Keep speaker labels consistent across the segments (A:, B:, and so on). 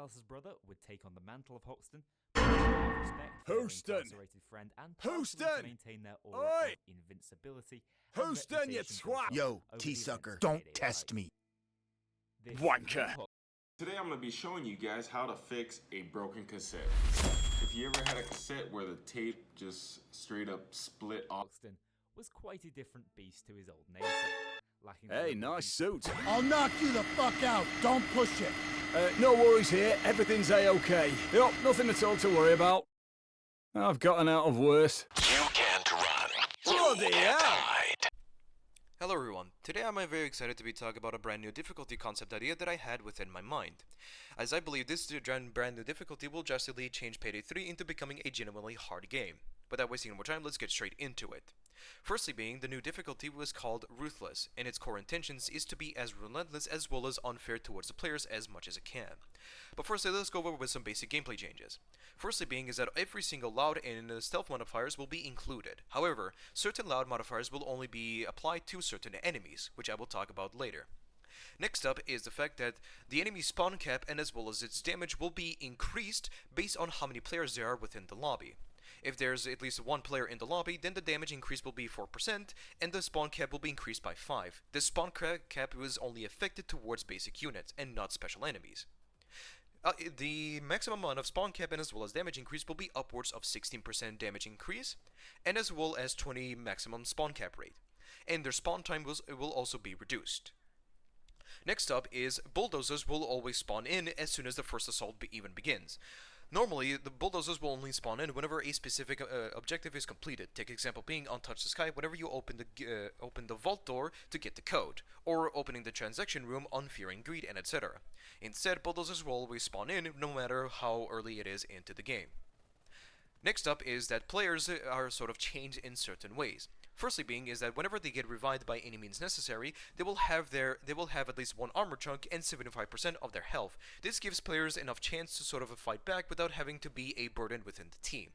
A: Silas's brother would take on the mantle of Hoxton, respect for their incarcerated friend and to maintain their aura of invincibility.
B: Houston, you twat!
C: Yo, T-sucker, don't test me.
B: Wanker!
D: Today I'm going to be showing you guys how to fix a broken cassette. If you ever had a cassette where the tape just straight up split off.
A: Hoxton was quite a different beast to his old namesake.
B: Hey, nice suit.
C: I'll knock you the fuck out. Don't push it.
B: No worries here. Everything's A-okay. Yup, nothing at all to worry about. I've gotten out of worse.
E: You can't run.
B: Bloody hell!
E: Hide.
F: Hello everyone, today I'm very excited to be talking about a brand new difficulty concept idea that I had within my mind, as I believe this brand new difficulty will drastically change Payday 3 into becoming a genuinely hard game. Without wasting more time, let's get straight into it. Firstly being, the new difficulty was called Ruthless, and its core intentions is to be as relentless as well as unfair towards the players as much as it can. But firstly, let's go over with some basic gameplay changes. Firstly being is that every single loud and stealth modifiers will be included. However, certain loud modifiers will only be applied to certain enemies, which I will talk about later. Next up is the fact that the enemy spawn cap and as well as its damage will be increased based on how many players there are within the lobby. If there's at least one player in the lobby, then the damage increase will be 4%, and the spawn cap will be increased by 5. The spawn cap was only affected towards basic units, and not special enemies. The maximum amount of spawn cap and as well as damage increase will be upwards of 16% damage increase, and as well as 20 maximum spawn cap rate. And their spawn time will also be reduced. Next up is bulldozers will always spawn in as soon as the first assault even begins. Normally, the bulldozers will only spawn in whenever a specific objective is completed. Take example being Untouch the Sky whenever you open the vault door to get the code, or opening the transaction room on Fear and Greed, and etc. Instead, bulldozers will always spawn in no matter how early it is into the game. Next up is that players are sort of changed in certain ways. Firstly being is that whenever they get revived by any means necessary, they will have at least one armor chunk and 75% of their health. This gives players enough chance to sort of fight back without having to be a burden within the team.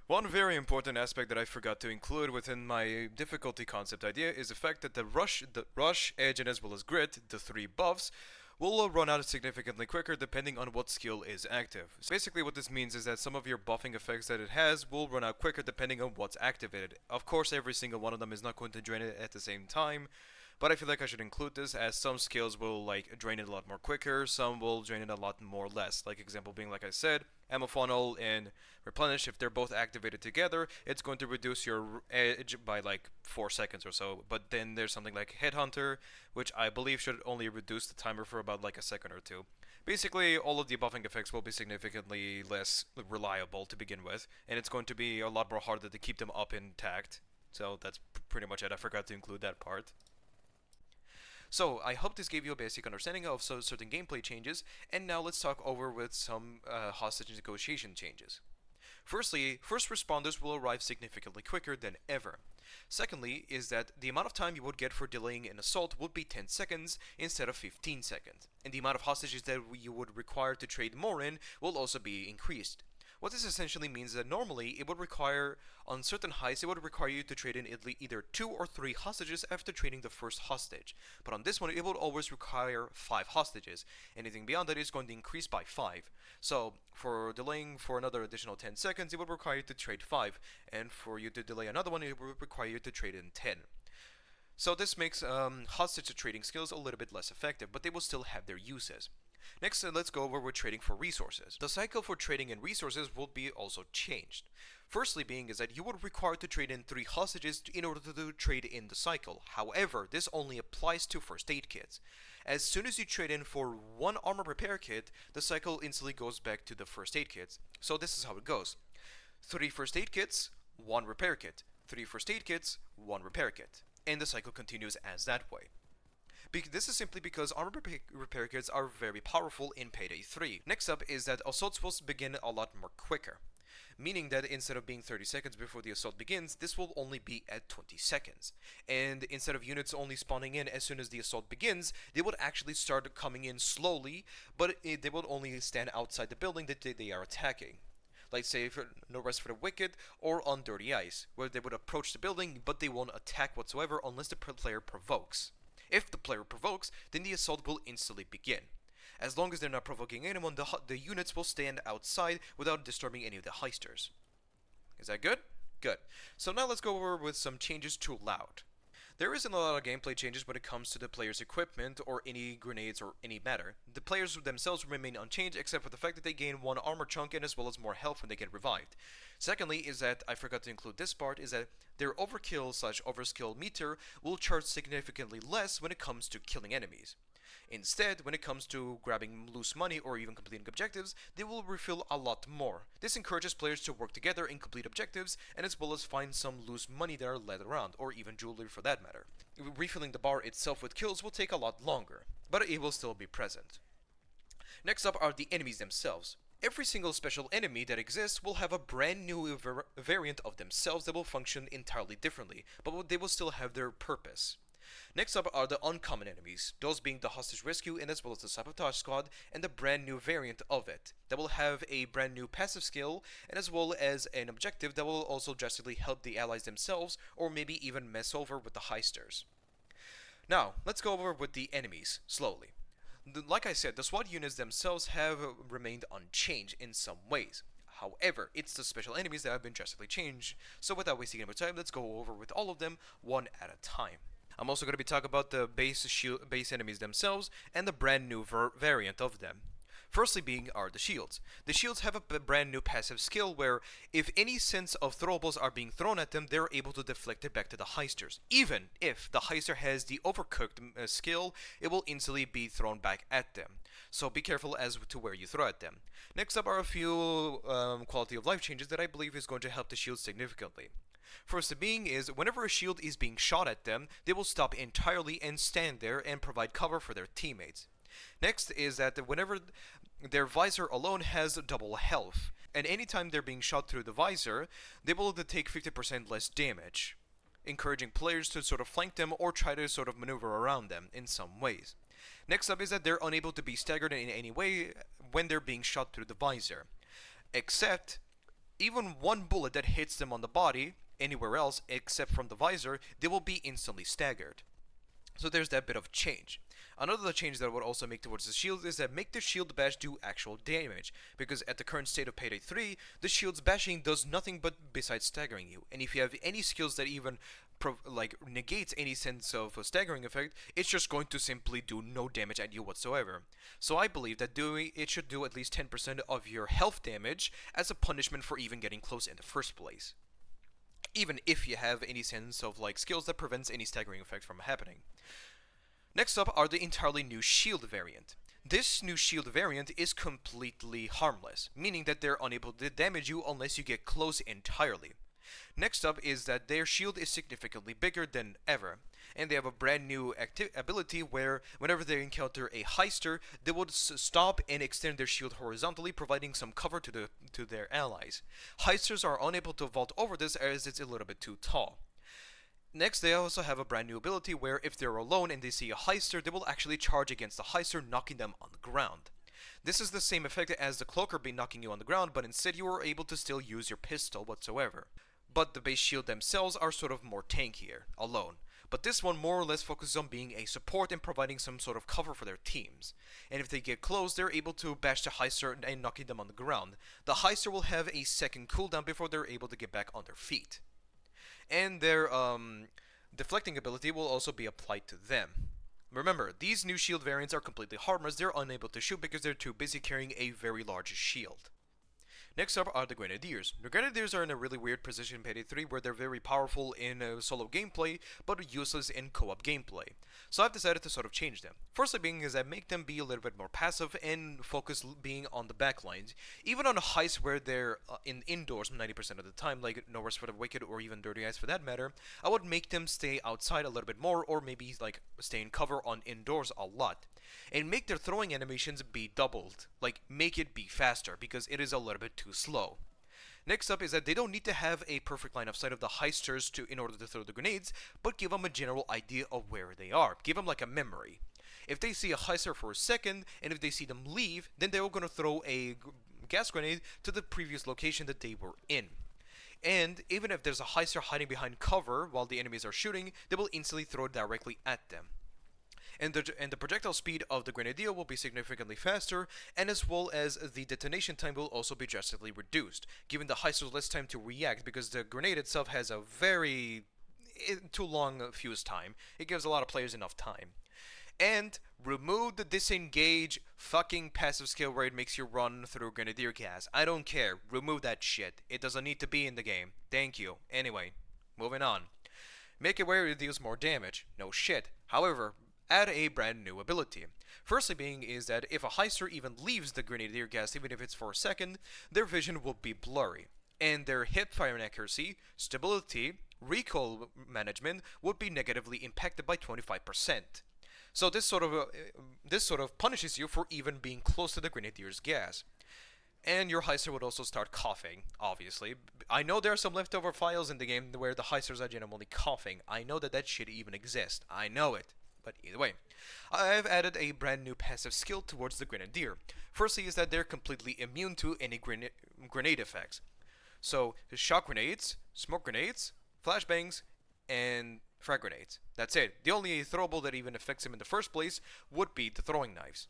F: One very important aspect that I forgot to include within my difficulty concept idea is the fact that the rush, edge, and as well as grit, the 3 buffs, will run out significantly quicker depending on what skill is active. So basically what this means is that some of your buffing effects that it has will run out quicker depending on what's activated. Of course, every single one of them is not going to drain it at the same time, but I feel like I should include this as some skills will drain it a lot more quicker, some will drain it a lot more less. Like example being, like I said, ammo funnel and replenish, if they're both activated together, it's going to reduce your edge by 4 seconds or so. But then there's something like Headhunter, which I believe should only reduce the timer for about a second or two. Basically, all of the buffing effects will be significantly less reliable to begin with, and it's going to be a lot more harder to keep them up intact. So that's pretty much it. I forgot to include that part. So, I hope this gave you a basic understanding of certain gameplay changes, and now let's talk over with some hostage negotiation changes. Firstly, first responders will arrive significantly quicker than ever. Secondly, is that the amount of time you would get for delaying an assault would be 10 seconds instead of 15 seconds, and the amount of hostages that you would require to trade more in will also be increased. What this essentially means is that normally it would require, on certain heists, it would require you to trade in either 2 or 3 hostages after trading the first hostage. But on this one, it would always require 5 hostages. Anything beyond that is going to increase by 5. So, for delaying for another additional 10 seconds, it would require you to trade 5. And for you to delay another one, it would require you to trade in 10. So this makes hostage trading skills a little bit less effective, but they will still have their uses. Next, let's go over with trading for resources. The cycle for trading in resources will be also changed. Firstly being is that you would require to trade in 3 hostages in order to trade in the cycle. However, this only applies to first aid kits. As soon as you trade in for 1 armor repair kit, the cycle instantly goes back to the first aid kits. So this is how it goes. 3 first aid kits, 1 repair kit. 3 first aid kits, 1 repair kit. And the cycle continues as that way. This is simply because armor repair kits are very powerful in Payday 3. Next up is that assaults will begin a lot more quicker, meaning that instead of being 30 seconds before the assault begins, this will only be at 20 seconds. And instead of units only spawning in as soon as the assault begins, they would actually start coming in slowly, but they would only stand outside the building that they are attacking. Like say for No Rest for the Wicked or on Dirty Ice, where they would approach the building but they won't attack whatsoever unless the player provokes. If the player provokes, then the assault will instantly begin. As long as they're not provoking anyone, the units will stand outside without disturbing any of the heisters. Is that good? Good. So now let's go over with some changes to Loud. There isn't a lot of gameplay changes when it comes to the player's equipment or any grenades or any matter. The players themselves remain unchanged except for the fact that they gain 1 armor chunk and as well as more health when they get revived. Secondly is that, I forgot to include this part, is that their overkill/overskill meter will charge significantly less when it comes to killing enemies. Instead, when it comes to grabbing loose money or even completing objectives, they will refill a lot more. This encourages players to work together and complete objectives, and as well as find some loose money that are led around, or even jewelry for that matter. Refilling the bar itself with kills will take a lot longer, but it will still be present. Next up are the enemies themselves. Every single special enemy that exists will have a brand new variant of themselves that will function entirely differently, but they will still have their purpose. Next up are the uncommon enemies, those being the hostage rescue and as well as the sabotage squad and the brand new variant of it, that will have a brand new passive skill and as well as an objective that will also drastically help the allies themselves or maybe even mess over with the heisters. Now, let's go over with the enemies, slowly. Like I said, the SWAT units themselves have remained unchanged in some ways. However, it's the special enemies that have been drastically changed, so without wasting any more time, let's go over with all of them one at a time. I'm also going to be talking about the base enemies themselves and the brand new variant of them. Firstly are the shields. The shields have a brand new passive skill where if any sense of throwables are being thrown at them, they're able to deflect it back to the heisters. Even if the heister has the overcooked skill, it will instantly be thrown back at them. So be careful as to where you throw at them. Next up are a few quality of life changes that I believe is going to help the shields significantly. First being is, whenever a shield is being shot at them, they will stop entirely and stand there and provide cover for their teammates. Next is that whenever their visor alone has double health, and anytime they're being shot through the visor, they will take 50% less damage, encouraging players to sort of flank them or try to sort of maneuver around them in some ways. Next up is that they're unable to be staggered in any way when they're being shot through the visor, except even one bullet that hits them on the body anywhere else except from the visor, they will be instantly staggered. So there's that bit of change. Another change that I would also make towards the shield is that make the shield bash do actual damage, because at the current state of Payday 3, the shield's bashing does nothing but besides staggering you, and if you have any skills that even negates any sense of a staggering effect, it's just going to simply do no damage at you whatsoever. So I believe that it should do at least 10% of your health damage as a punishment for even getting close in the first place, even if you have any sense of skills that prevents any staggering effect from happening. Next up are the entirely new shield variant. This new shield variant is completely harmless, meaning that they're unable to damage you unless you get close entirely. Next up is that their shield is significantly bigger than ever, and they have a brand new ability where whenever they encounter a heister, they would stop and extend their shield horizontally, providing some cover to their allies. Heisters are unable to vault over this as it's a little bit too tall. Next, they also have a brand new ability where if they're alone and they see a heister, they will actually charge against the heister, knocking them on the ground. This is the same effect as the Cloaker being knocking you on the ground, but instead you are able to still use your pistol whatsoever. But the base shield themselves are sort of more tankier, alone. But this one more or less focuses on being a support and providing some sort of cover for their teams. And if they get close, they're able to bash the heister and knocking them on the ground. The heister will have a second cooldown before they're able to get back on their feet. And their deflecting ability will also be applied to them. Remember, these new shield variants are completely harmless. They're unable to shoot because they're too busy carrying a very large shield. Next up are the Grenadiers. The Grenadiers are in a really weird position in Payday 3 where they're very powerful in solo gameplay, but useless in co-op gameplay. So I've decided to sort of change them. Firstly being is I make them be a little bit more passive and focus being on the back lines. Even on a heist where they're indoors 90% of the time, like No Rest for the Wicked or even Dirty Eyes for that matter, I would make them stay outside a little bit more, or maybe stay in cover on indoors a lot. And make their throwing animations be doubled, make it be faster, because it is a little bit too slow. Next up is that they don't need to have a perfect line of sight of the heisters in order to throw the grenades, but give them a general idea of where they are. Give them a memory. If they see a heister for a second, and if they see them leave, then they're going to throw a gas grenade to the previous location that they were in. And even if there's a heister hiding behind cover while the enemies are shooting, they will instantly throw it directly at them. and the projectile speed of the Grenadier will be significantly faster, and as well as the detonation time will also be drastically reduced, giving the heisters less time to react because the grenade itself has a very too long fuse time. It gives a lot of players enough time. And remove the disengage fucking passive skill where it makes you run through Grenadier gas. I don't care. Remove that shit. It doesn't need to be in the game. Thank you. Anyway, moving on. Make it where it deals more damage. No shit. However, add a brand new ability. Firstly being is that if a heister even leaves the Grenadier gas, even if it's for a second, their vision will be blurry. And their hip fire accuracy, stability, recoil management would be negatively impacted by 25%. So this sort of punishes you for even being close to the Grenadier's gas. And your heister would also start coughing, obviously. I know there are some leftover files in the game where the heisters are genuinely coughing. I know that shit even exists. I know it. But either way, I've added a brand new passive skill towards the Grenadier. Firstly is that they're completely immune to any grenade effects. So, shock grenades, smoke grenades, flashbangs, and frag grenades. That's it. The only throwable that even affects him in the first place would be the throwing knives.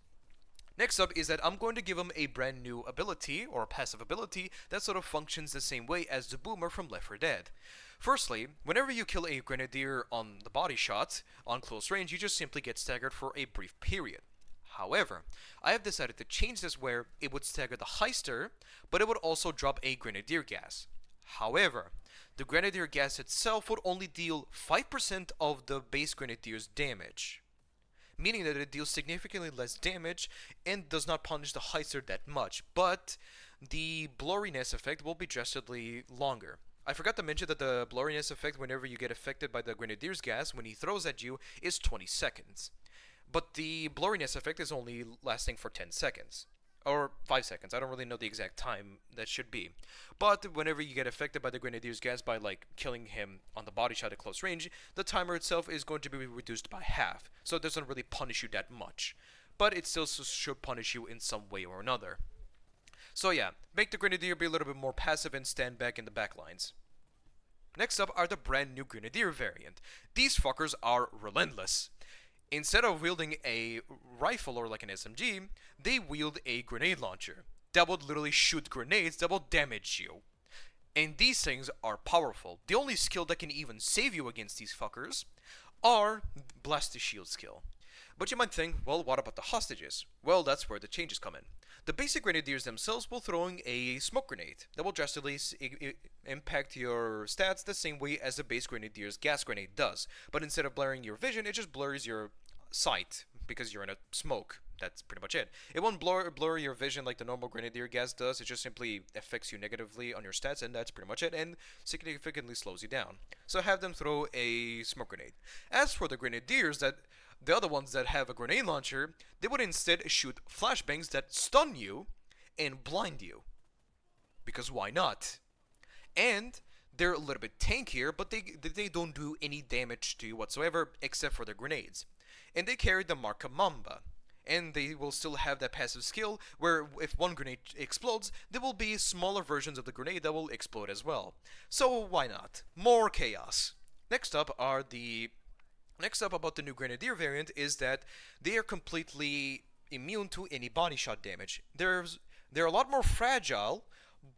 F: Next up is that I'm going to give him a brand new ability, or a passive ability, that sort of functions the same way as the Boomer from Left 4 Dead. Firstly, whenever you kill a Grenadier on the body shot, on close range, you just simply get staggered for a brief period. However, I have decided to change this where it would stagger the heister, but it would also drop a Grenadier gas. However, the Grenadier gas itself would only deal 5% of the base Grenadier's damage, meaning that it deals significantly less damage and does not punish the heister that much, but the blurriness effect will be drastically longer. I forgot to mention that the blurriness effect whenever you get affected by the Grenadier's gas when he throws at you is 20 seconds. But the blurriness effect is only lasting for 10 seconds. Or 5 seconds, I don't really know the exact time that should be. But whenever you get affected by the Grenadier's gas by like killing him on the body shot at close range, the timer itself is going to be reduced by half. So it doesn't really punish you that much. But it still should punish you in some way or another. So yeah, make the Grenadier be a little bit more passive and stand back in the back lines. Next up are the brand new Grenadier Variant. These fuckers are relentless. Instead of wielding a rifle or like an SMG, they wield a grenade launcher that would literally shoot grenades that will damage you. And these things are powerful. The only skill that can even save you against these fuckers are Blast the Shield skill. But you might think, well, what about the hostages? Well, that's where the changes come in. The basic Grenadiers themselves will throw in a smoke grenade that will drastically impact your stats the same way as the base Grenadier's gas grenade does. But instead of blurring your vision, it just blurs your sight because you're in a smoke. That's pretty much it. It won't blur your vision like the normal Grenadier gas does. It just simply affects you negatively on your stats, and that's pretty much it, and significantly slows you down. So have them throw a smoke grenade. As for the Grenadiers, the other ones that have a grenade launcher, they would instead shoot flashbangs that stun you and blind you. Because why not? And they're a little bit tankier, but they don't do any damage to you whatsoever except for their grenades. And they carry the Marca Mamba. And they will still have that passive skill where if one grenade explodes, there will be smaller versions of the grenade that will explode as well. So why not? More chaos. Next up about the new Grenadier variant is that they are completely immune to any body shot damage. They're a lot more fragile,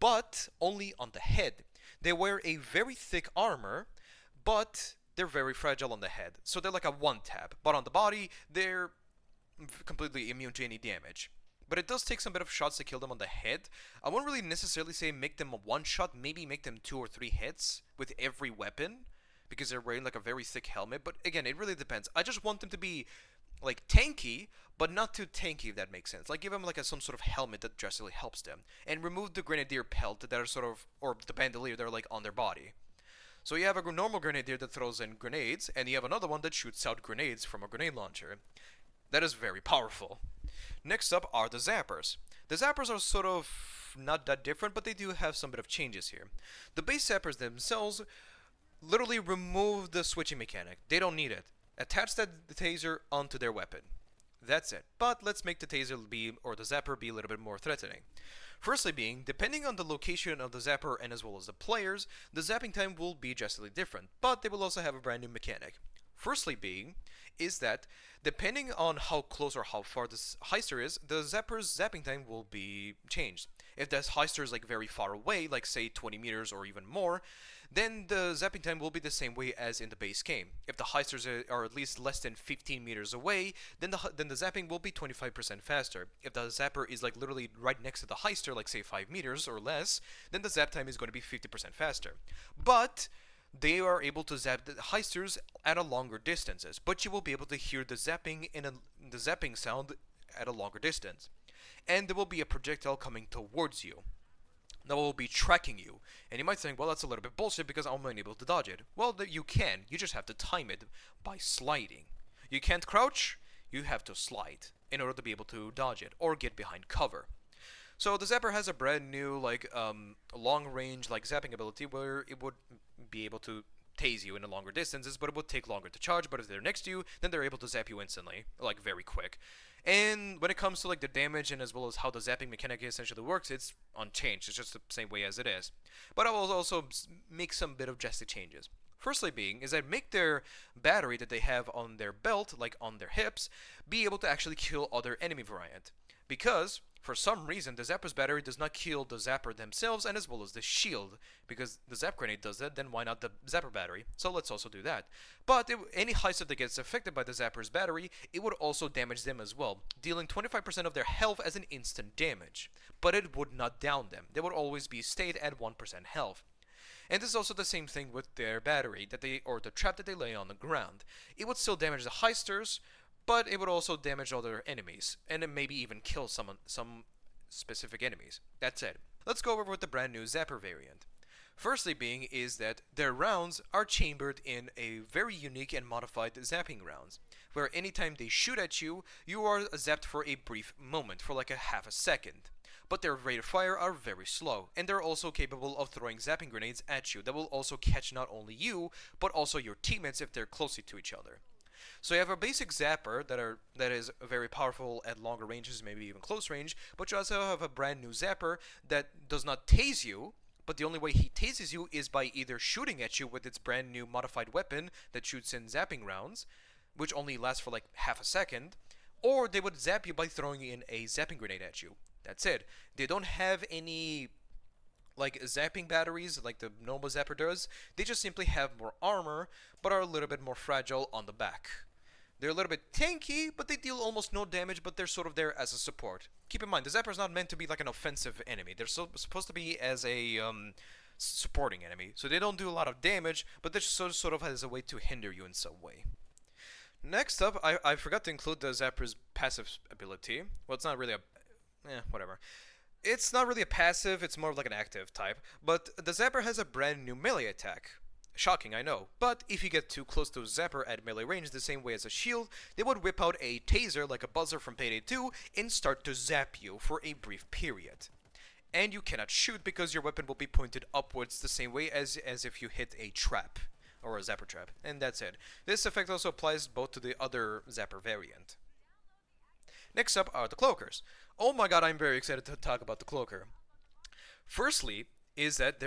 F: but only on the head. They wear a very thick armor, but they're very fragile on the head. So they're like a one-tap, but on the body, they're completely immune to any damage. But it does take some bit of shots to kill them on the head. I won't really necessarily say make them a one-shot, maybe make them 2 or 3 hits with every weapon, because they're wearing like a very thick helmet. But again, it really depends. I just want them to be like tanky, but not too tanky, if that makes sense. Like give them like some sort of helmet that drastically helps them, and remove the Grenadier pelt that are sort of, or the bandolier that are like on their body. So you have a normal Grenadier that throws in grenades, and you have another one that shoots out grenades from a grenade launcher. That is very powerful. Next up are the Zappers. The Zappers are sort of not that different, but they do have some bit of changes here. The base Zappers themselves literally remove the switching mechanic. They don't need it. Attach the taser onto their weapon. That's it. But let's make the taser or the Zapper be a little bit more threatening. Firstly being, depending on the location of the Zapper and as well as the players, the zapping time will be drastically different, but they will also have a brand new mechanic. Firstly being, is that depending on how close or how far this heister is, the Zapper's zapping time will be changed. If this heister is like very far away, like say 20 meters or even more, then the zapping time will be the same way as in the base game. If the heisters are at least less than 15 meters away, then the zapping will be 25% faster. If the zapper is like literally right next to the heister, like say 5 meters or less, then the zap time is going to be 50% faster. But they are able to zap the heisters at a longer distances, but you will be able to hear the zapping the zapping sound at a longer distance. And there will be a projectile coming towards you that will be tracking you. And you might think, well, that's a little bit bullshit because I'm unable to dodge it. Well, you can. You just have to time it by sliding. You can't crouch, you have to slide in order to be able to dodge it or get behind cover. So the Zapper has a brand new long range zapping ability where it would be able to tase you in the longer distances, but it would take longer to charge. But if they're next to you, then they're able to zap you instantly, very quick. And when it comes to the damage and as well as how the zapping mechanic essentially works, it's unchanged. It's just the same way as it is. But I will also make some bit of drastic changes. Firstly being is that make their battery that they have on their belt, like on their hips, be able to actually kill other enemy variant. Because for some reason the Zapper's battery does not kill the Zapper themselves and as well as the shield. Because the Zap Grenade does that, then why not the Zapper battery? So let's also do that. But any heister that gets affected by the Zapper's battery, it would also damage them as well, dealing 25% of their health as an instant damage. But it would not down them. They would always be stayed at 1% health. And this is also the same thing with their battery or the trap that they lay on the ground. It would still damage the heisters, but it would also damage other enemies, and then maybe even kill some specific enemies. That's it. Let's go over with the brand new Zapper variant. Firstly being is that their rounds are chambered in a very unique and modified zapping rounds, where anytime they shoot at you, you are zapped for a brief moment, for a half a second. But their rate of fire are very slow, and they're also capable of throwing zapping grenades at you that will also catch not only you, but also your teammates if they're closely to each other. So you have a basic zapper that is very powerful at longer ranges, maybe even close range, but you also have a brand new zapper that does not tase you, but the only way he tases you is by either shooting at you with its brand new modified weapon that shoots in zapping rounds, which only lasts for half a second, or they would zap you by throwing in a zapping grenade at you. That's it. They don't have any zapping batteries like the normal Zapper does. They just simply have more armor, but are a little bit more fragile on the back. They're a little bit tanky, but they deal almost no damage, but they're sort of there as a support. Keep in mind, the Zapper's not meant to be an offensive enemy. They're supposed to be as a supporting enemy. So they don't do a lot of damage, but they're sort of as a way to hinder you in some way. Next up, I forgot to include the Zapper's passive ability. Well, it's not really whatever. It's not really a passive, it's more of an active type, but the Zapper has a brand new melee attack. Shocking, I know, but if you get too close to a Zapper at melee range the same way as a shield, they would whip out a taser like a buzzer from Payday 2 and start to zap you for a brief period. And you cannot shoot because your weapon will be pointed upwards the same way as if you hit a trap, or a Zapper trap, and that's it. This effect also applies both to the other Zapper variant. Next up are the Cloakers. Oh my god, I'm very excited to talk about the Cloaker. Firstly, is that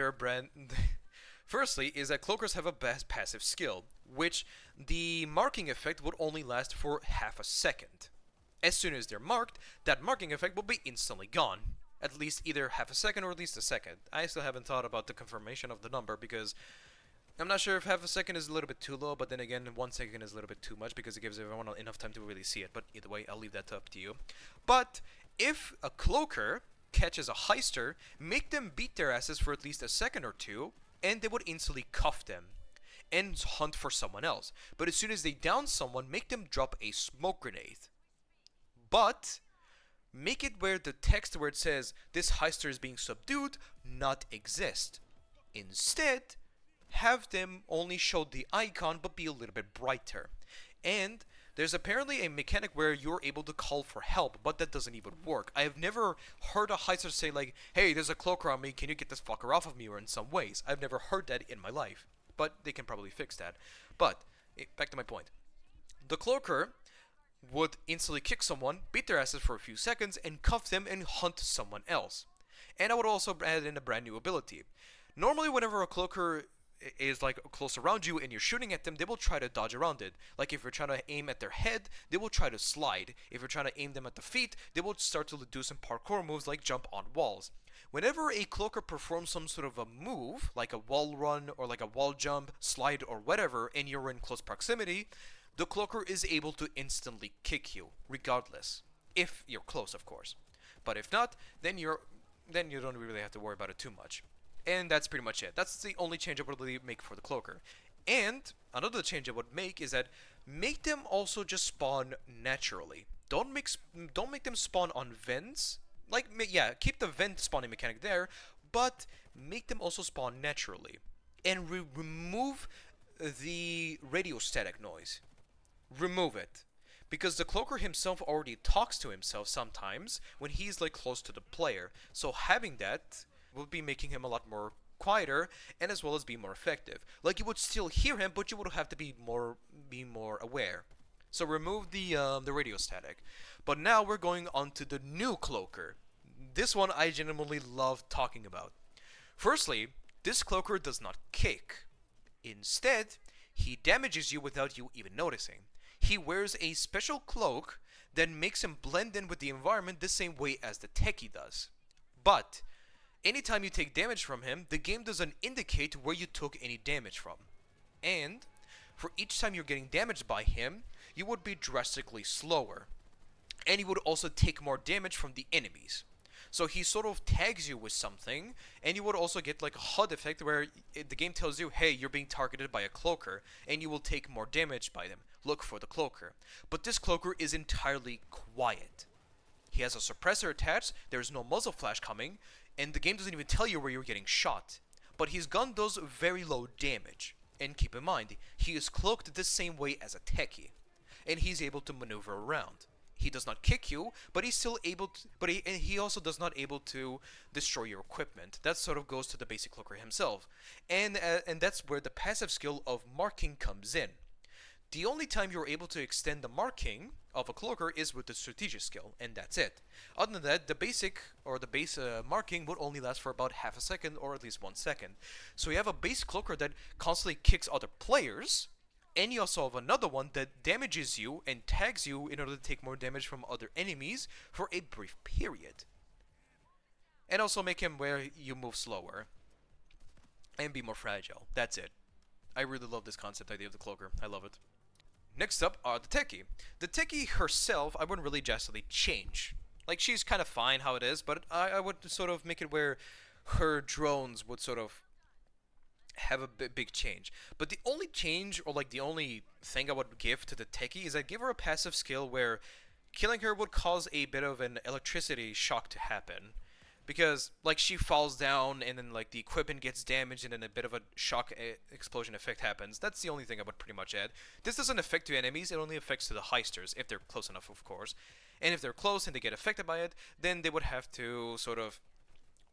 F: Cloakers have a passive skill, which the marking effect would only last for half a second. As soon as they're marked, that marking effect will be instantly gone. At least either half a second or at least a second. I still haven't thought about the confirmation of the number because I'm not sure if half a second is a little bit too low, but then again, 1 second is a little bit too much because it gives everyone enough time to really see it. But either way, I'll leave that up to you. But if a Cloaker catches a heister, make them beat their asses for at least a second or two, and they would instantly cuff them and hunt for someone else. But as soon as they down someone, make them drop a smoke grenade. But make it where the text where it says, this heister is being subdued, not exist. Instead, have them only show the icon but be a little bit brighter. And there's apparently a mechanic where you're able to call for help, but that doesn't even work. I have never heard a heister say hey, there's a Cloaker on me, can you get this fucker off of me, or in some ways. I've never heard that in my life, but they can probably fix that. But, back to my point. The Cloaker would instantly kick someone, beat their asses for a few seconds, and cuff them and hunt someone else. And I would also add in a brand new ability. Normally, whenever a Cloaker is like close around you and you're shooting at them, they will try to dodge around it. Like if you're trying to aim at their head, they will try to slide. If you're trying to aim them at the feet, they will start to do some parkour moves like jump on walls. Whenever a cloaker performs some sort of a move, like a wall run or like a wall jump, slide or whatever, and you're in close proximity, the cloaker is able to instantly kick you, regardless. If you're close, of course. But if not, then you don't really have to worry about it too much. And that's pretty much it. That's the only change I would really make for the cloaker. And another change I would make is that make them also just spawn naturally. Don't make them spawn on vents. Like, yeah, keep the vent spawning mechanic there, but make them also spawn naturally. And remove the radio static noise. Remove it. Because the cloaker himself already talks to himself sometimes when he's like close to the player. So having that will be making him a lot more quieter and as well as be more effective. Like you would still hear him, but you would have to be more aware. So remove the radio static. But now we're going on to the new cloaker. This one I genuinely love talking about. Firstly, this cloaker does not kick. Instead, he damages you without you even noticing. He wears a special cloak that makes him blend in with the environment the same way as the Techie does. But anytime you take damage from him, the game doesn't indicate where you took any damage from. And for each time you're getting damaged by him, you would be drastically slower. And you would also take more damage from the enemies. So he sort of tags you with something, and you would also get like a HUD effect where the game tells you, hey, you're being targeted by a cloaker, and you will take more damage by them. Look for the cloaker. But this cloaker is entirely quiet. He has a suppressor attached, there's no muzzle flash coming, and the game doesn't even tell you where you're getting shot. But his gun does very low damage. And keep in mind, he is cloaked the same way as a Techie, and he's able to maneuver around. He does not kick you, but he's still able to, and he also does not able to destroy your equipment. That sort of goes to the basic cloaker himself. And that's where the passive skill of marking comes in. The only time you're able to extend the marking of a cloaker is with the strategic skill, and that's it. Other than that, the base marking would only last for about half a second or at least 1 second. So you have a base cloaker that constantly kicks other players, and you also have another one that damages you and tags you in order to take more damage from other enemies for a brief period. And also make him where you move slower and be more fragile. That's it. I really love this concept idea of the cloaker. I love it. Next up are the Techie. The Techie herself, I wouldn't really drastically change. Like, she's kind of fine how it is, but I would sort of make it where her drones would sort of have a big change. But the only change, or like the only thing I would give to the Techie, is I'd give her a passive skill where killing her would cause a bit of an electricity shock to happen. Because, like, she falls down and then, like, the equipment gets damaged and then a bit of a shock explosion effect happens. That's the only thing I would pretty much add. This doesn't affect to enemies, it only affects to the heisters, if they're close enough, of course. And if they're close and they get affected by it, then they would have to sort of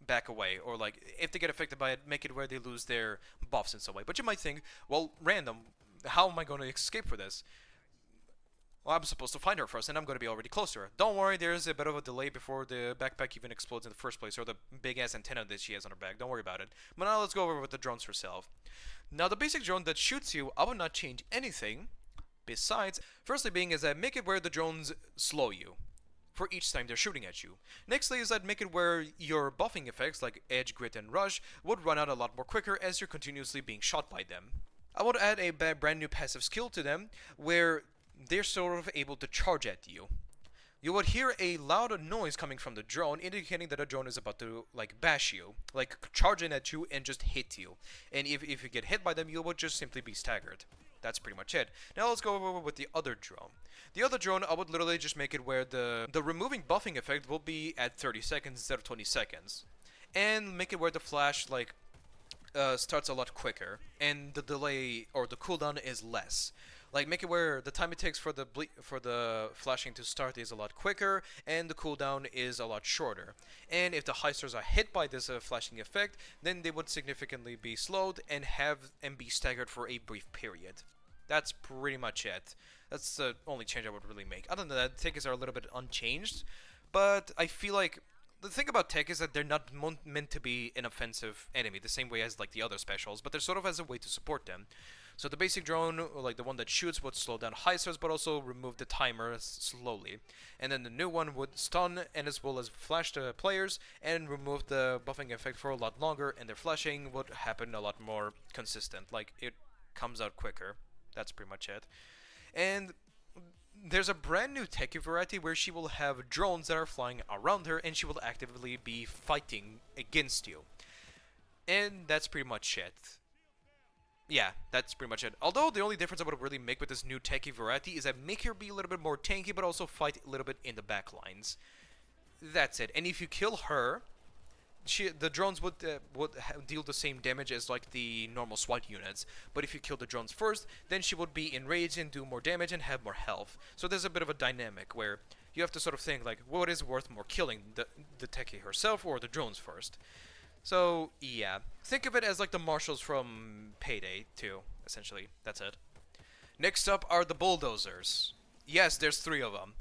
F: back away. Or, like, if they get affected by it, make it where they lose their buffs in some way. But you might think, well, random, how am I going to escape for this? Well, I'm supposed to find her first, and I'm going to be already close to her. Don't worry, there's a bit of a delay before the backpack even explodes in the first place, or the big-ass antenna that she has on her back. Don't worry about it. But now let's go over with the drones herself. Now, the basic drone that shoots you, I would not change anything, besides, firstly being is that make it where the drones slow you for each time they're shooting at you. Nextly is that make it where your buffing effects, like Edge, Grit, and Rush, would run out a lot more quicker as you're continuously being shot by them. I would add a brand new passive skill to them, where they're sort of able to charge at you. You would hear a loud noise coming from the drone, indicating that a drone is about to, like, bash you, like, charge in at you and just hit you. And if you get hit by them, you would just simply be staggered. That's pretty much it. Now let's go over with the other drone. The other drone, I would literally just make it where the removing buffing effect will be at 30 seconds instead of 20 seconds. And make it where the flash, like, starts a lot quicker, and the delay, or the cooldown, is less. Like, make it where the time it takes for the flashing to start is a lot quicker, and the cooldown is a lot shorter. And if the heisters are hit by this flashing effect, then they would significantly be slowed and be staggered for a brief period. That's pretty much it. That's the only change I would really make. Other than that, tickets are a little bit unchanged, but I feel like the thing about tech is that they're not meant to be an offensive enemy, the same way as like the other specials, but they're sort of as a way to support them. So the basic drone, like the one that shoots, would slow down heisters, but also remove the timer slowly. And then the new one would stun, and as well as flash the players, and remove the buffing effect for a lot longer, and their flashing would happen a lot more consistent. Like, it comes out quicker. That's pretty much it. And there's a brand new Techie variety where she will have drones that are flying around her, and she will actively be fighting against you. And that's pretty much it. Yeah, that's pretty much it. Although the only difference I would really make with this new Techie variety is that make her be a little bit more tanky, but also fight a little bit in the back lines. That's it. And if you kill her, the drones would deal the same damage as like the normal SWAT units. But if you kill the drones first, then she would be enraged and do more damage and have more health. So there's a bit of a dynamic where you have to sort of think like, what is worth more killing, the Techie herself or the drones first? So, yeah. Think of it as like the marshals from Payday, too, essentially. That's it. Next up are the Bulldozers. Yes, there's 3 of them.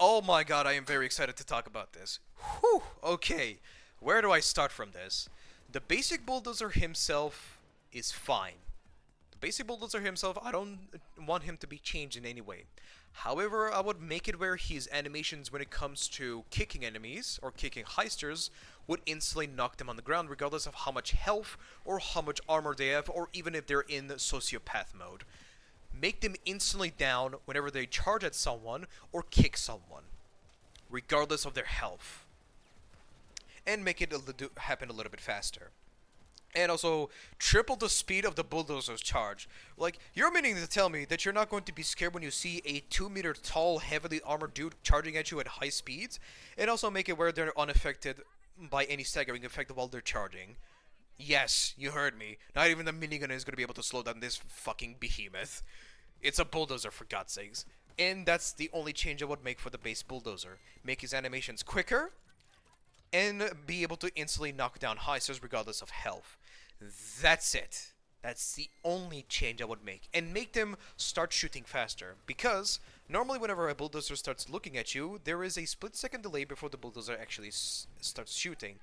F: Oh my god, I am very excited to talk about this. Whew, okay. Where do I start from this? The basic Bulldozer himself is fine. The basic Bulldozer himself, I don't want him to be changed in any way. However, I would make it where his animations when it comes to kicking enemies or kicking heisters would instantly knock them on the ground regardless of how much health or how much armor they have, or even if they're in sociopath mode. Make them instantly down whenever they charge at someone or kick someone, regardless of their health. And make it happen a little bit faster. And also, triple the speed of the Bulldozer's charge. Like, you're meaning to tell me that you're not going to be scared when you see a 2-meter tall, heavily armored dude charging at you at high speeds? And also make it where they're unaffected by any staggering effect while they're charging. Yes, you heard me. Not even the minigun is going to be able to slow down this fucking behemoth. It's a Bulldozer, for God's sakes. And that's the only change I would make for the base Bulldozer. Make his animations quicker, and be able to instantly knock down heisters regardless of health. That's it. That's the only change I would make. And make them start shooting faster. Because normally whenever a Bulldozer starts looking at you, there is a split-second delay before the Bulldozer actually starts shooting.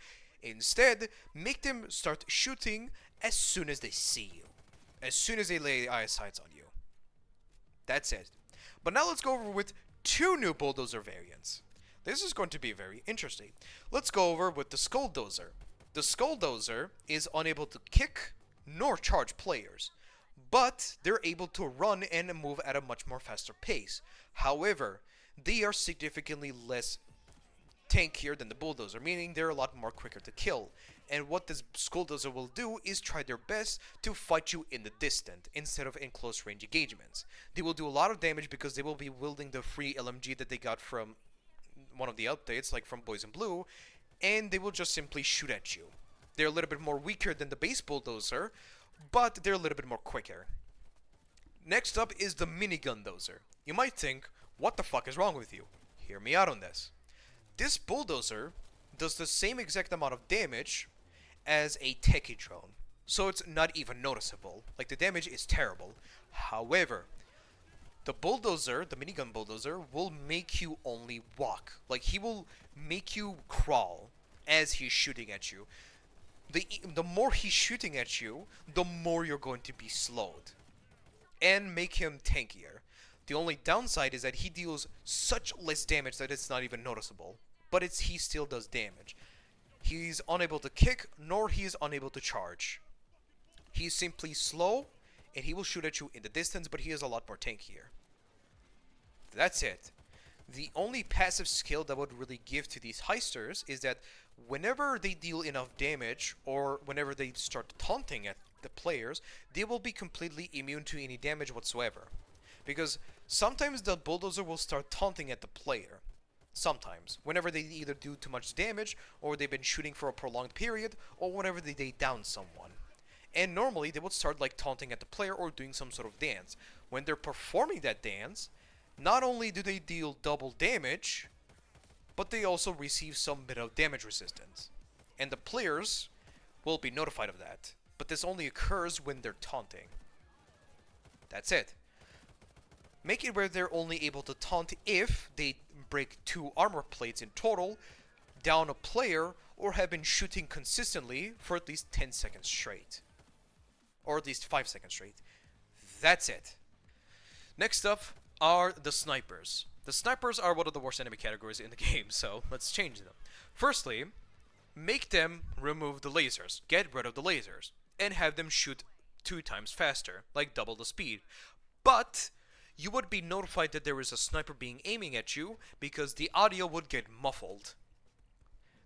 F: Instead, make them start shooting as soon as they see you. As soon as they lay eye sights on you. That's it. But now let's go over with 2 new Bulldozer variants. This is going to be very interesting. Let's go over with the Skulldozer. The Skulldozer is unable to kick nor charge players, but they're able to run and move at a much more faster pace. However, they are significantly less tankier than the Bulldozer, meaning they're a lot more quicker to kill. And what this Skulldozer will do is try their best to fight you in the distant instead of in close range engagements. They will do a lot of damage because they will be wielding the free LMG that they got from one of the updates, like from Boys in Blue, and they will just simply shoot at you. They're a little bit more weaker than the base Bulldozer, but they're a little bit more quicker. Next up is the Minigun Dozer. You might think, what the fuck is wrong with you? Hear me out on this. This Bulldozer does the same exact amount of damage as a Techie drone, so it's not even noticeable. Like, the damage is terrible. However, the Bulldozer, the Minigun Bulldozer, will make you only walk. Like, he will make you crawl as he's shooting at you. The more he's shooting at you, the more you're going to be slowed. And make him tankier. The only downside is that he deals such less damage that it's not even noticeable. But he still does damage. He's unable to kick, nor he is unable to charge. He's simply slow, and he will shoot at you in the distance, but he is a lot more tankier. That's it. The only passive skill that would really give to these heisters is that whenever they deal enough damage, or whenever they start taunting at the players, they will be completely immune to any damage whatsoever. Because sometimes the Bulldozer will start taunting at the player. Sometimes. Whenever they either do too much damage, or they've been shooting for a prolonged period, or whenever they down someone. And normally they would start like taunting at the player or doing some sort of dance. When they're performing that dance, not only do they deal double damage, but they also receive some bit of damage resistance. And the players will be notified of that. But this only occurs when they're taunting. That's it. Make it where they're only able to taunt if they break 2 armor plates in total down a player or have been shooting consistently for at least 10 seconds straight. Or at least 5 seconds straight. That's it. Next up are the snipers. The snipers are one of the worst enemy categories in the game, so let's change them. Firstly, make them remove the lasers. Get rid of the lasers. And have them shoot 2 times faster, like double the speed. But you would be notified that there is a sniper being aiming at you because the audio would get muffled.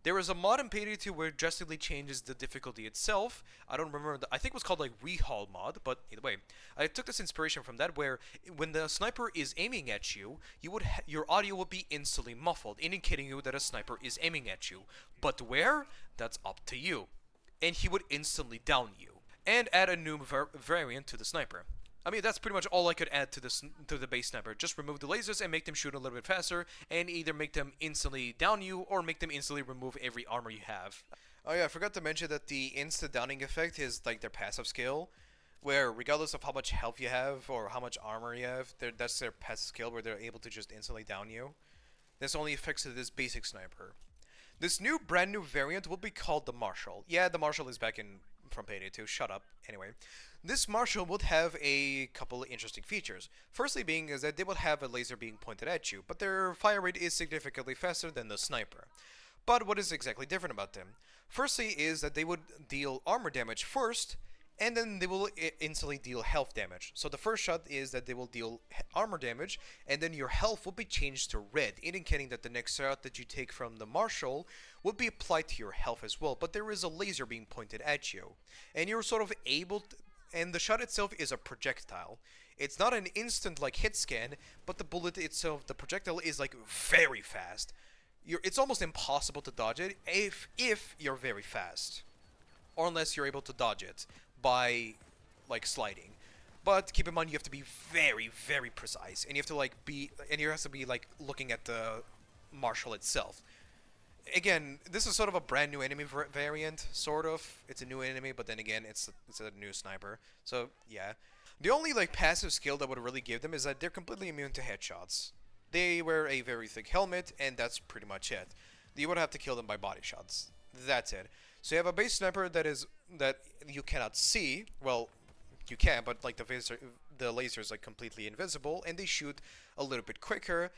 F: There is a mod in Payday 2 where it drastically changes the difficulty itself. I don't remember, I think it was called like Rehaul mod, but either way. I took this inspiration from that where when the sniper is aiming at you, your audio would be instantly muffled, indicating you that a sniper is aiming at you. But where? That's up to you. And he would instantly down you. And add a new variant to the sniper. I mean, that's pretty much all I could add to the base sniper. Just remove the lasers and make them shoot a little bit faster, and either make them instantly down you, or make them instantly remove every armor you have. Oh yeah, I forgot to mention that the instant downing effect is like their passive skill, where regardless of how much health you have, or how much armor you have, that's their passive skill, where they're able to just instantly down you. This only affects this basic sniper. This brand new variant will be called the Marshal. Yeah, the Marshal is back from Payday 2, shut up. Anyway, this Marshal would have a couple of interesting features. Firstly being is that they would have a laser being pointed at you, but their fire rate is significantly faster than the sniper. But what is exactly different about them? Firstly is that they would deal armor damage first, and then they will instantly deal health damage. So the first shot is that they will deal armor damage, and then your health will be changed to red, indicating that the next shot that you take from the Marshal would be applied to your health as well, but there is a laser being pointed at you. And you're sort of able to, and the shot itself is a projectile. It's not an instant like hit scan, but the bullet itself, the projectile is like very fast. It's almost impossible to dodge it if you're very fast. Or unless you're able to dodge it by like sliding. But keep in mind you have to be very, very precise, and you have to like you have to be like looking at the Marshal itself. Again, this is sort of a brand new enemy variant, sort of. It's a new enemy, but then again, it's a new sniper. So yeah, the only like passive skill that would really give them is that they're completely immune to headshots. They wear a very thick helmet, and that's pretty much it. You would have to kill them by body shots. That's it. So you have a base sniper that you cannot see. Well, you can, but like the laser is like completely invisible, and they shoot a little bit quicker.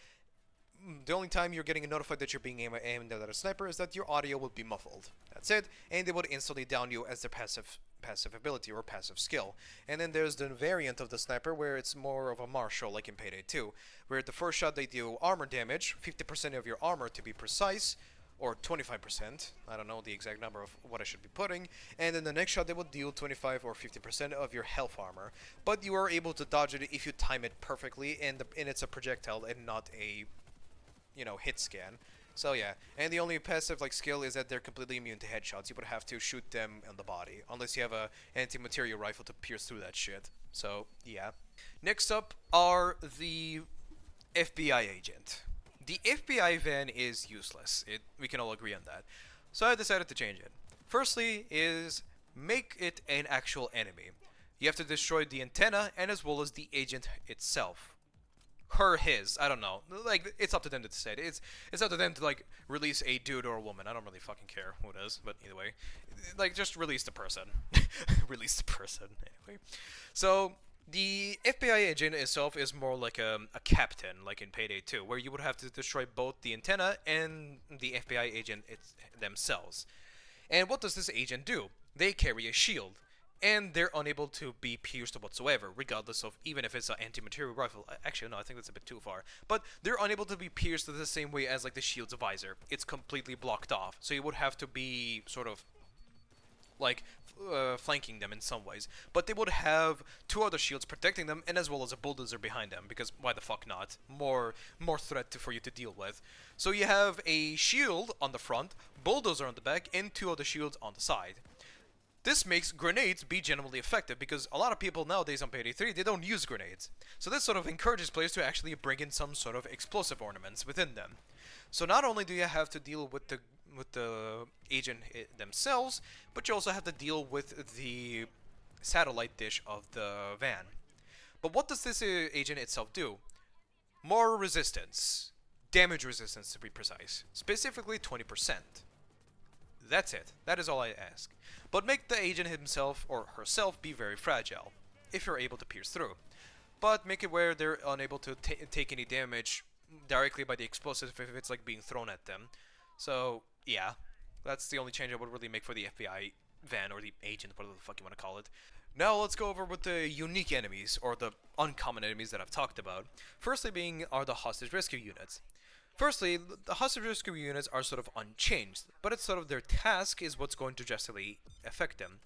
F: The only time you're getting notified that you're being aimed at a sniper is that your audio will be muffled. That's it, and they would instantly down you as their passive ability or passive skill. And then there's the variant of the sniper where it's more of a Marshal, like in Payday 2, where the first shot they do armor damage, 50% of your armor to be precise, or 25%, I don't know the exact number of what I should be putting, and then the next shot they will deal 25 or 50% of your health armor, but you are able to dodge it if you time it perfectly, and it's a projectile and not a, hit scan. So yeah, and the only passive skill is that they're completely immune to headshots. You would have to shoot them in the body, unless you have a anti-material rifle to pierce through that shit. So yeah. Next up are the FBI agent. The FBI van is useless. We can all agree on that. So I decided to change it. Firstly is make it an actual enemy. You have to destroy the antenna and as well as the agent itself. Her, his, I don't know. It's up to them to decide. It's up to them to release a dude or a woman. I don't really fucking care who it is, but either way, just release the person. Release the person. Anyway, so the FBI agent itself is more like a captain, like in Payday 2, where you would have to destroy both the antenna and the FBI agent themselves. And what does this agent do? They carry a shield, and they're unable to be pierced whatsoever, regardless of even if it's an anti-material rifle. Actually, no, I think that's a bit too far. But they're unable to be pierced the same way as the shield's visor. It's completely blocked off, so you would have to be sort of flanking them in some ways. But they would have two other shields protecting them, and as well as a bulldozer behind them, because why the fuck not? More threat for you to deal with. So you have a shield on the front, bulldozer on the back, and two other shields on the side. This makes grenades be generally effective, because a lot of people nowadays on Payday 3, they don't use grenades. So this sort of encourages players to actually bring in some sort of explosive ornaments within them. So not only do you have to deal with the agent themselves, but you also have to deal with the satellite dish of the van. But what does this agent itself do? More resistance. damage resistance to be precise, specifically 20%. That's it. That is all I ask. But make the agent himself or herself be very fragile, if you're able to pierce through. But make it where they're unable to take any damage directly by the explosive if it's like being thrown at them. So yeah, that's the only change I would really make for the FBI van or the agent, whatever the fuck you want to call it. Now let's go over with the unique enemies or the uncommon enemies that I've talked about. Firstly are the hostage rescue units. Firstly, the hostage rescue units are sort of unchanged, but it's sort of their task is what's going to drastically affect them.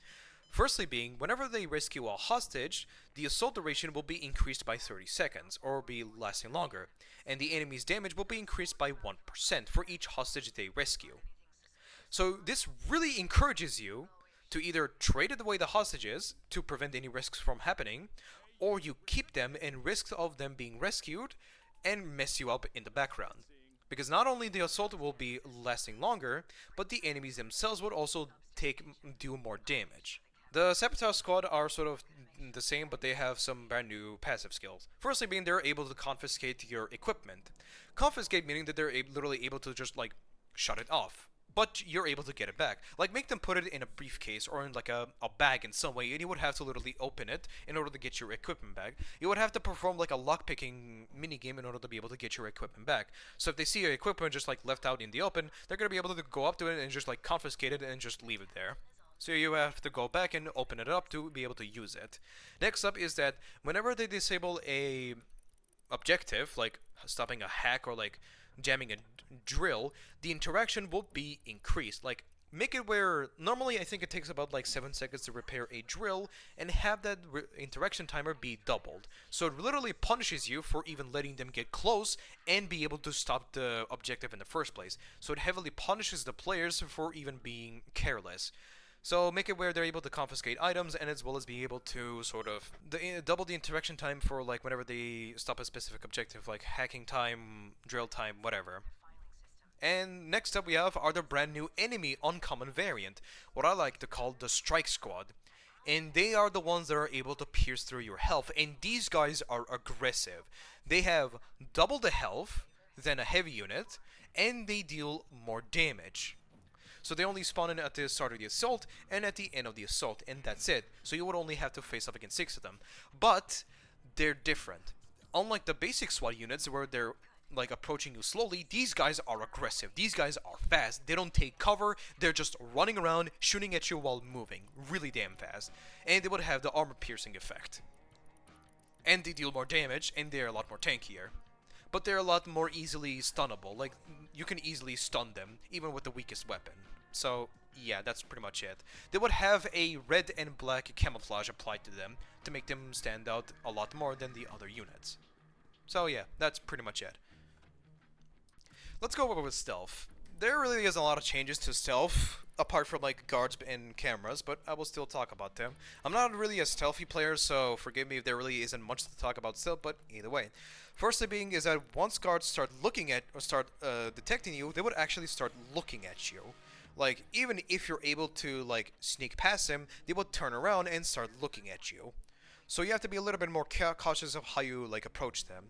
F: Firstly being, whenever they rescue a hostage, the assault duration will be increased by 30 seconds, or be lasting longer, and the enemy's damage will be increased by 1% for each hostage they rescue. So this really encourages you to either trade away the hostages to prevent any risks from happening, or you keep them and risks of them being rescued and mess you up in the background. Because not only the assault will be lasting longer, but the enemies themselves would also do more damage. The Sabotage squad are sort of the same, but they have some brand new passive skills. Firstly being they're able to confiscate your equipment. Confiscate meaning that they're literally able to just like shut it off. But you're able to get it back. Like make them put it in a briefcase or in like a bag in some way, and you would have to literally open it in order to get your equipment back. You would have to perform like a lockpicking minigame in order to be able to get your equipment back. So if they see your equipment just like left out in the open, they're going to be able to go up to it and just like confiscate it and just leave it there. So you have to go back and open it up to be able to use it. Next up is that whenever they disable a objective, like stopping a hack or like jamming a drill, the interaction will be increased. Like make it where normally I think it takes about like 7 seconds to repair a drill, and have that interaction timer be doubled. So it literally punishes you for even letting them get close and be able to stop the objective in the first place. So it heavily punishes the players for even being careless. So make it where they're able to confiscate items, and as well as be able to sort of double the interaction time for like whenever they stop a specific objective, like hacking time, drill time, whatever. And next up we have are the brand new enemy uncommon variant, what I like to call the Strike Squad. And they are the ones that are able to pierce through your health, and these guys are aggressive. They have double the health than a heavy unit, and they deal more damage. So they only spawn in at the start of the assault and at the end of the assault, and that's it. So you would only have to face up against 6 of them. But they're different. Unlike the basic SWAT units where they're like approaching you slowly, these guys are aggressive. These guys are fast. They don't take cover. They're just running around, shooting at you while moving. Really damn fast. And they would have the armor piercing effect. And they deal more damage, and they're a lot more tankier. But they're a lot more easily stunnable. Like, you can easily stun them, even with the weakest weapon. So, yeah, that's pretty much it. They would have a red and black camouflage applied to them to make them stand out a lot more than the other units. So, yeah, that's pretty much it. Let's go over with stealth. There really is a lot of changes to stealth, apart from like guards and cameras, but I will still talk about them. I'm not really a stealthy player, so forgive me if there really isn't much to talk about stealth, but either way. Firstly being is that once guards start looking at, or start detecting you, they would actually start looking at you. Like, even if you're able to like sneak past them, they would turn around and start looking at you. So you have to be a little bit more cautious of how you like approach them.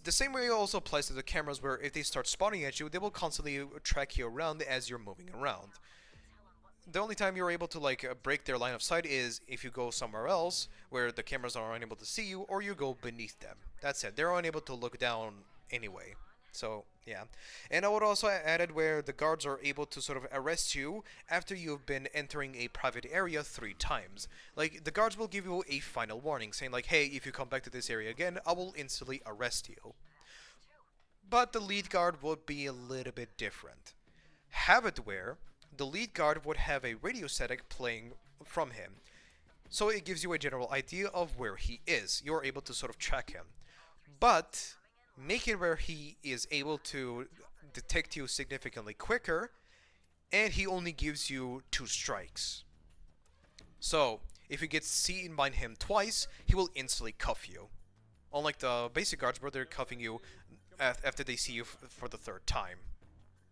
F: The same way also applies to the cameras, where if they start spawning at you, they will constantly track you around as you're moving around. The only time you're able to like break their line of sight is if you go somewhere else where the cameras are unable to see you, or you go beneath them. That's it. They're unable to look down anyway. So, yeah. And I would also add it where the guards are able to sort of arrest you after you've been entering a private area 3 times. Like, the guards will give you a final warning saying like, hey, if you come back to this area again, I will instantly arrest you. But the lead guard would be a little bit different. Have it where the lead guard would have a radio static playing from him. So it gives you a general idea of where he is. You're able to sort of track him. But make it where he is able to detect you significantly quicker, and he only gives you 2 strikes. So if you get seen by him twice, he will instantly cuff you. Unlike the basic guards where they're cuffing you after they see you for the 3rd time.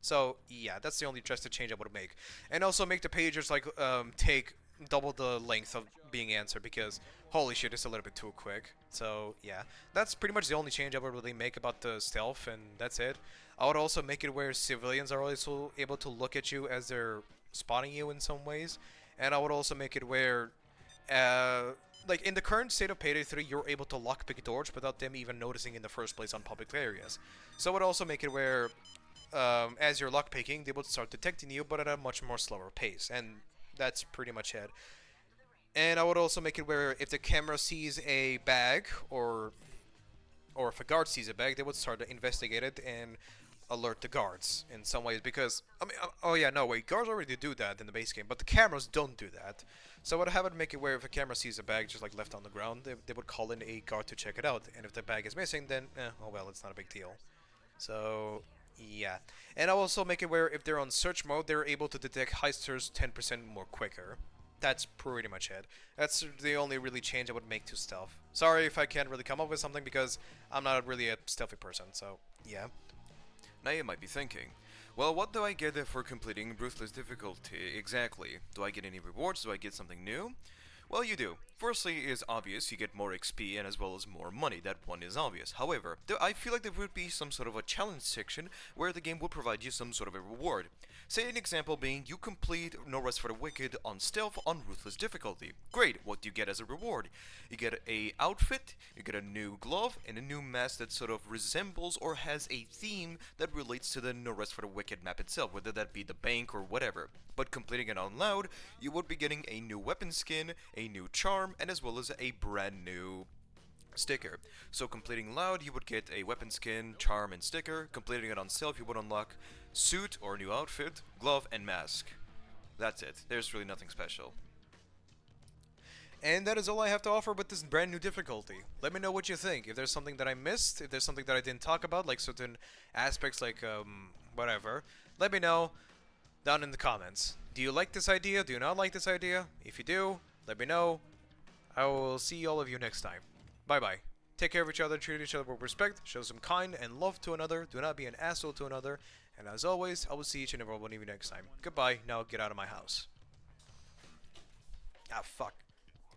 F: So yeah, that's the only drastic change I would make. And also make the pagers like take double the length of being answered because holy shit, it's a little bit too quick. So yeah, that's pretty much the only change I would really make about the stealth, and that's it. I would also make it where civilians are also able to look at you as they're spotting you in some ways, and I would also make it where, like in the current state of Payday 3, you're able to lockpick doors without them even noticing in the first place on public areas. So I would also make it where, as you're lockpicking, they would start detecting you, but at a much more slower pace, and that's pretty much it. And I would also make it where if the camera sees a bag, or if a guard sees a bag, they would start to investigate it and alert the guards in some ways, because I mean, oh yeah, no wait, guards already do that in the base game, but the cameras don't do that. So I would have it make it where if a camera sees a bag just like left on the ground, they would call in a guard to check it out, and if the bag is missing, then oh well, it's not a big deal. So yeah, and I'll also make it where if they're on search mode, they're able to detect heisters 10% more quicker. That's pretty much it. That's the only really change I would make to stealth. Sorry if I can't really come up with something because I'm not really a stealthy person, so yeah.
E: Now you might be thinking, well, what do I get for completing Ruthless difficulty exactly? Do I get any rewards? Do I get something new? Well, you do. Firstly, is obvious, you get more XP and as well as more money. That one is obvious. However, I feel like there would be some sort of a challenge section where the game would provide you some sort of a reward. Say an example being you complete No Rest for the Wicked on Stealth on Ruthless difficulty. Great, what do you get as a reward? You get a outfit, you get a new glove, and a new mask that sort of resembles or has a theme that relates to the No Rest for the Wicked map itself, whether that be the bank or whatever. But completing it on Loud, you would be getting a new weapon skin, a new charm, and as well as a brand new sticker. So completing Loud, you would get a weapon skin, charm, and sticker. Completing it on Stealth, you would unlock suit or new outfit, glove, and mask. That's it. There's really nothing special.
F: And that is all I have to offer with this brand new difficulty. Let me know what you think. If there's something that I missed, if there's something that I didn't talk about, like certain aspects, like whatever, let me know down in the comments. Do you like this idea? Do you not like this idea? If you do, let me know. I will see all of you next time. Bye bye. Take care of each other, treat each other with respect, show some kind and love to another, do not be an asshole to another, and as always, I will see each and every one of you next time. Goodbye, now get out of my house. Ah, fuck.